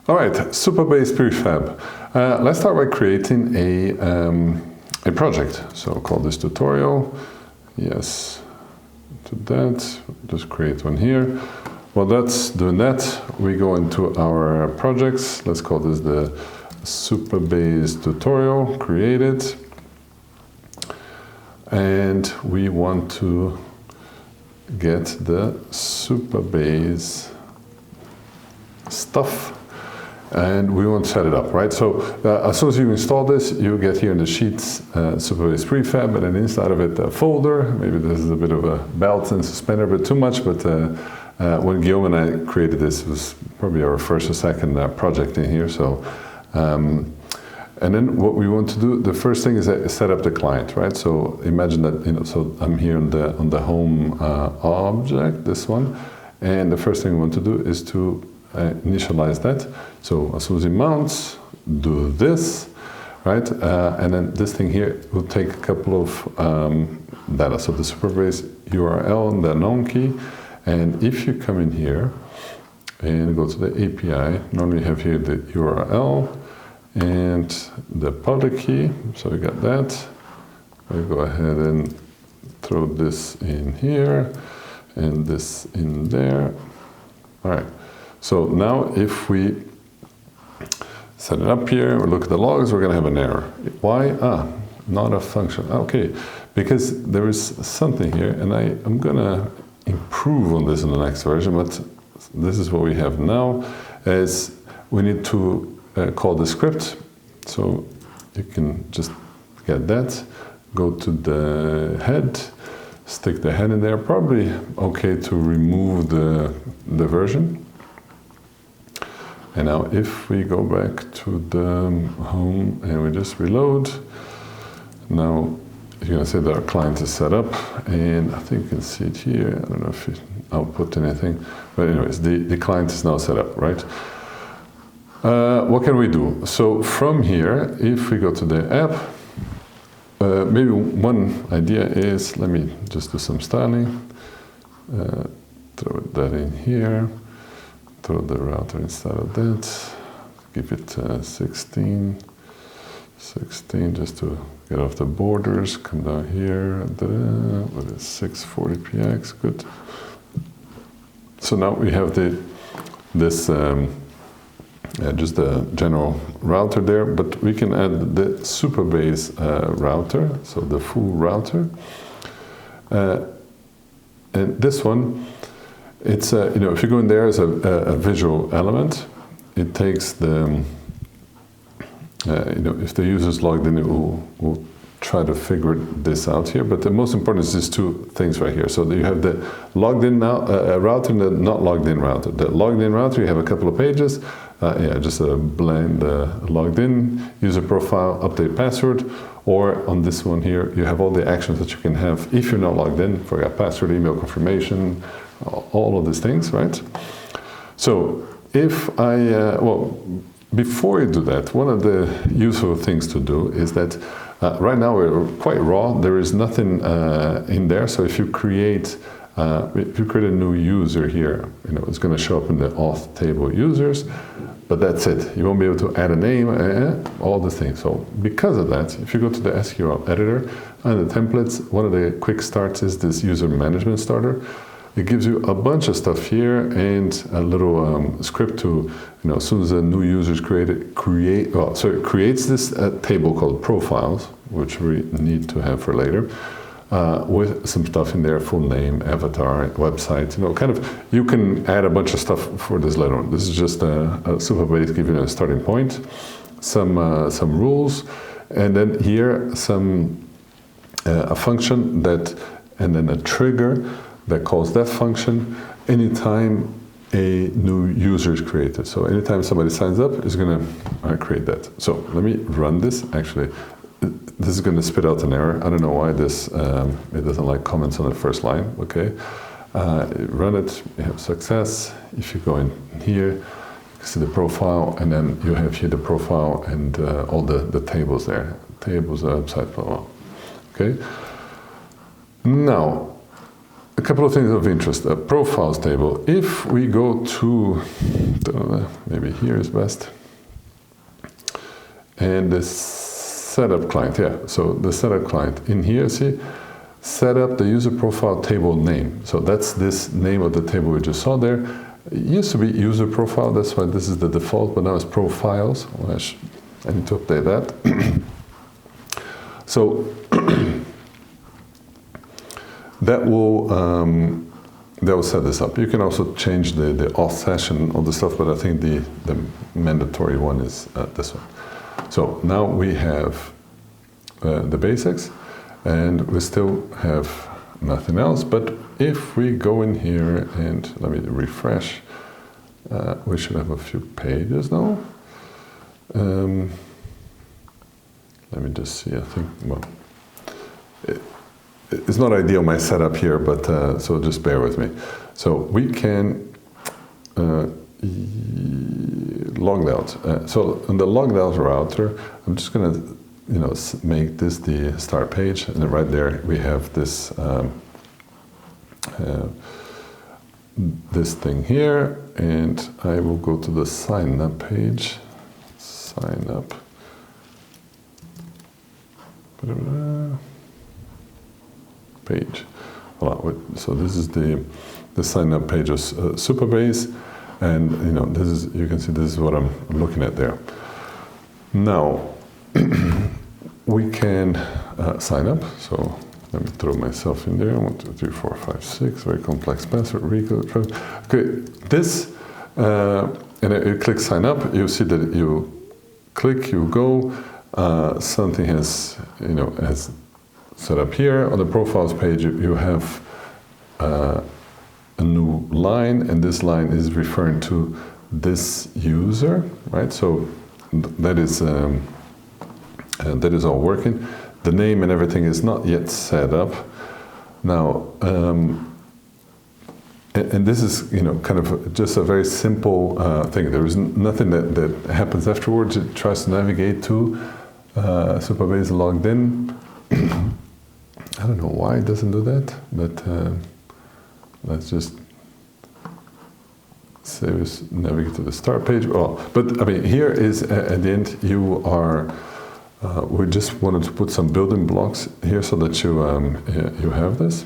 All right, Supabase prefab. Let's start by creating a project. So I'll call this tutorial. Yes, to that. Just create one here. While that's doing that, we go into our projects. Let's call this the Supabase tutorial. Create it. And we want to get the Supabase stuff. And we want to set it up, right? So as soon as you install this, you get here in the Sheets Supabase prefab, and then inside of it a folder. Maybe this is a bit of a belt and suspender, but too much. But when Guillaume and I created this, it was probably our first or second project in here. So, and then what we want to do, the first thing is set up the client, right? So imagine that, so I'm here on the home object, this one, and the first thing we want to do is to initialize that. So as soon as it mounts, do this, right? And then this thing here will take a couple of data. So the Supabase URL and the known key. And if you come in here and go to the API, normally you have here the URL and the public key. So we got that. We go ahead and throw this in here and this in there. All right. So now if we set it up here, we look at the logs, we're going to have an error. Why? Not a function. Okay, because there is something here, and I'm going to improve on this in the next version, but this is what we have now, is we need to call the script. So you can just get that, go to the head, stick the head in there. Probably okay to remove the version. And now if we go back to the home and we just reload, now you're going to see that our client is set up, and I think you can see it here. I don't know if it output anything, but anyways, the client is now set up, right? What can we do? So from here, if we go to the app, maybe one idea is, let me just do some styling, throw that in here. Throw the router inside of that, give it 16 just to get off the borders, come down here, with a 640px, good. So now we have this just the general router there, but we can add the Supabase router, so the full router. And this one, it's if you go in there as a visual element, it takes the if the user's logged in, it will try to figure this out here. But the most important is these two things right here. So you have the logged in now router and the not logged in router. The logged in router, you have a couple of pages. Just a blank logged in, user profile, update password. Or on this one here, you have all the actions that you can have if you're not logged in. Forgot password, email confirmation, all of these things, right? So if before you do that, one of the useful things to do is that right now we're quite raw. There is nothing in there. So if you create a new user here, it's going to show up in the auth table users, but that's it. You won't be able to add a name, all these things. So because of that, if you go to the SQL editor and the templates, one of the quick starts is this user management starter. It gives you a bunch of stuff here and a little script to, as soon as a new user is created, it creates this table called profiles, which we need to have for later, with some stuff in there, full name, avatar, website, you can add a bunch of stuff for this later on. This is just a Supabase giving you a starting point, some rules, and then here a function and then a trigger that calls that function anytime a new user is created. So anytime somebody signs up, it's going to create that. So let me run this. Actually, this is going to spit out an error. I don't know why this, it doesn't like comments on the first line. Okay, run it, you have success. If you go in here, you can see the profile, and then you have here the profile and all the tables there. Tables, website, blah, blah. Okay. Now, a couple of things of interest. A profiles table. If we go to, maybe here is best, and the setup client, yeah, so the setup client. In here, see, set up the user profile table name. So that's this name of the table we just saw there. It used to be user profile, that's why this is the default, but now it's profiles. Well, I need to update that. So that will set this up. You can also change the auth session, all the stuff, but I think the mandatory one is this one. So now we have the basics, and we still have nothing else. But if we go in here and let me refresh, we should have a few pages now. Let me just see. I think, well, it's not ideal my setup here, but so just bear with me. So we can logged out. So on the logged out router, I'm just going to, make this the start page, and then right there we have this this thing here, and I will go to the sign up page. Sign up. Page. So this is the sign up page of Supabase, and this is, you can see this is what I'm looking at there. Now we can sign up. So let me throw myself in there. 1, 2, 3, 4, 5, 6. Very complex password. Rico. Okay. This and you click sign up. You see that you click. You go. Something has has set up here on the profiles page. You have a new line, and this line is referring to this user, right? So that is all working. The name and everything is not yet set up. Now, and this is kind of just a very simple thing. There is nothing that happens afterwards. It tries to navigate to Supabase logged in. I don't know why it doesn't do that, but let's just say we navigate to the start page. Oh, but I mean, here is at the end, you are, we just wanted to put some building blocks here so that you, you have this.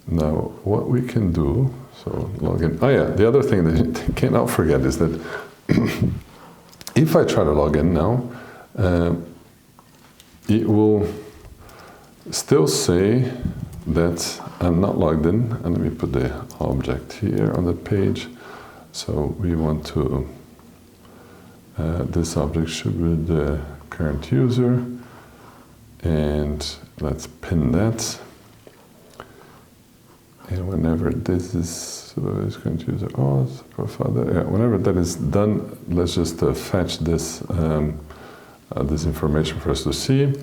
Now, what we can do, so log in. Oh yeah, the other thing that you cannot forget is that if I try to log in now, it will still say that I'm not logged in. And let me put the object here on the page. So we want to, this object should be the current user. And let's pin that. And whenever this is current user auth profile, yeah, whenever that is done, let's just fetch this this information for us to see.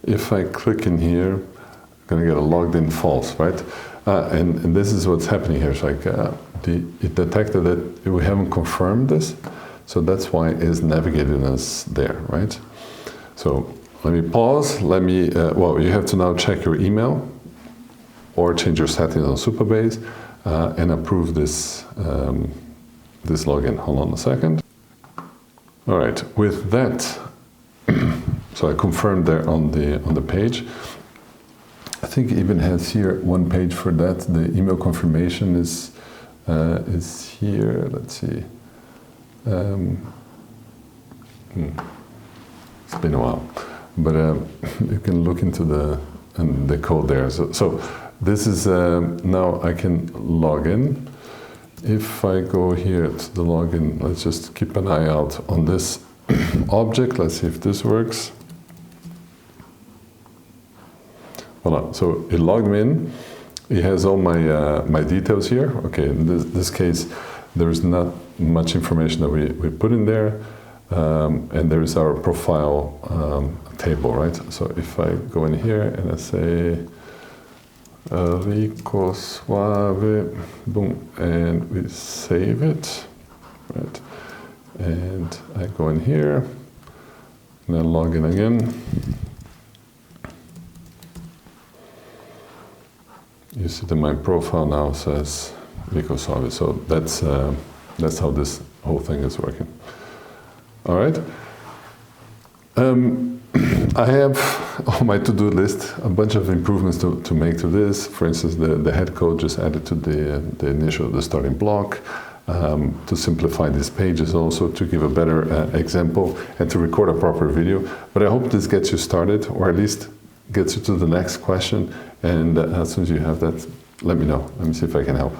If I click in here, I'm going to get a logged in false, right? And this is what's happening here. It's like it detected that we haven't confirmed this, so that's why it's navigating us there, right? So let me pause. Let me. Well, you have to now check your email or change your settings on Supabase and approve this this login. Hold on a second. All right. With that, so I confirmed there on the page. I think it even has here one page for that. The email confirmation is here. Let's see. It's been a while, but you can look into the code there. So this is now I can log in. If I go here to the login, let's just keep an eye out on this object. Let's see if this works. Voila. So it logged me in. It has all my my details here. Okay, in this case, there's not much information that we put in there, and there is our profile table, right? So if I go in here and I say rico-wtf, boom, and we save it, right? And I go in here and then log in again. You see that my profile now says rico-wtf. So that's how this whole thing is working. All right. I have on my to-do list a bunch of improvements to make to this. For instance, the head code just added to the starting block, to simplify these pages also, to give a better example, and to record a proper video. But I hope this gets you started, or at least gets you to the next question. And as soon as you have that, let me know. Let me see if I can help.